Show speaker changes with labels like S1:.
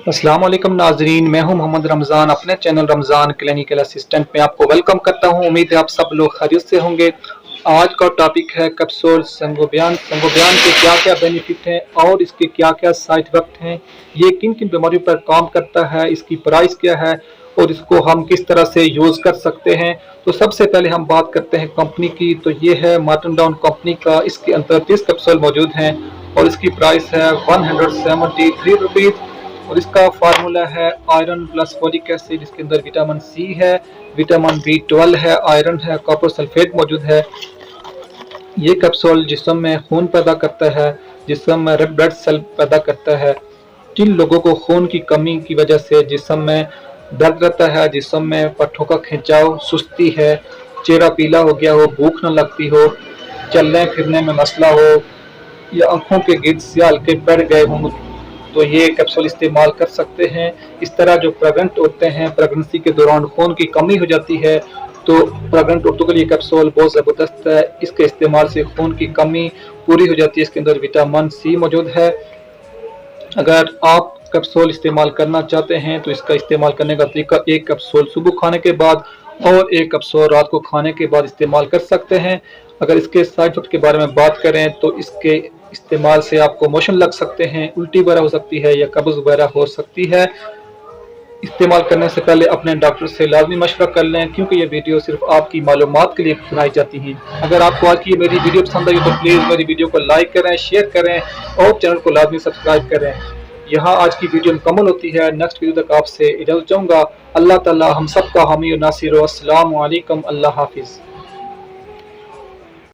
S1: अस्सलाम वालेकुम नाजरीन, मैं हूं मोहम्मद रमज़ान। अपने चैनल रमज़ान क्लिनिकल असिस्टेंट में आपको वेलकम करता हूं। उम्मीद है आप सब लोग खैरियत से होंगे। आज का टॉपिक है कैप्सूल संगोबियान। संगोबियान के क्या क्या बेनिफिट हैं और इसके क्या क्या साइड इफेक्ट हैं, ये किन किन बीमारियों पर काम करता है, इसकी प्राइस क्या है और इसको हम किस तरह से यूज़ कर सकते हैं। तो सबसे पहले हम बात करते हैं कंपनी की। तो ये है मार्टन डाउन कंपनी का। इसके अंदर 30 कैप्सूल मौजूद हैं और इसकी प्राइस है 173 रुपीज़। और इसका फार्मूला है आयरन प्लस फोलिक एसिड। इसके अंदर विटामिन सी है, विटामिन B12 है, आयरन है, कॉपर सल्फेट मौजूद है। ये कैप्सूल जिस्म में खून पैदा करता है, जिस्म में रेड ब्लड सेल पैदा करता है। जिन लोगों को खून की कमी की वजह से जिस्म में दर्द रहता है, जिस्म में पट्टों का खिंचाव, सुस्ती है, चेहरा पीला हो गया हो, भूख न लगती हो, चलने फिरने में मसला हो या आंखों के गिर्द से हल्के बढ़ गए हों, तो ये कैप्सूल इस्तेमाल कर सकते हैं। इस तरह जो प्रेग्नेंट होते हैं, प्रेगनेंसी के दौरान खून की कमी हो जाती है, तो प्रेग्नेंट औरतों के लिए कैप्सूल बहुत ज़बरदस्त है। इसके इस्तेमाल से खून की कमी पूरी हो जाती है। इसके अंदर विटामिन सी मौजूद है। अगर आप कैप्सूल इस्तेमाल करना चाहते हैं तो इसका इस्तेमाल करने का तरीका, एक कैप्सूल सुबह खाने के बाद और एक कैप्सूल रात को खाने के बाद इस्तेमाल कर सकते हैं। अगर इसके साइड इफेक्ट के बारे में बात करें तो इसके इस्तेमाल से आपको मोशन लग सकते हैं, उल्टी वगैरह हो सकती है या कब्ज वगैरह हो सकती है। इस्तेमाल करने से पहले अपने डॉक्टर से लाजमी मशवरा कर लें, क्योंकि ये वीडियो सिर्फ आपकी मालूमात के लिए बनाई जाती है। अगर आपको आज की मेरी वीडियो पसंद आई तो प्लीज़ मेरी वीडियो को लाइक करें, शेयर करें और चैनल को लाजमी सब्सक्राइब करें। यहाँ आज की वीडियो मुकम्मल होती है। नेक्स्ट वीडियो तक आपसे इजाज़त चाहूँगा। अल्लाह ताला हम सब का हामी और नासिर। अस्सलामु अलैकुम। अल्लाह हाफिज़।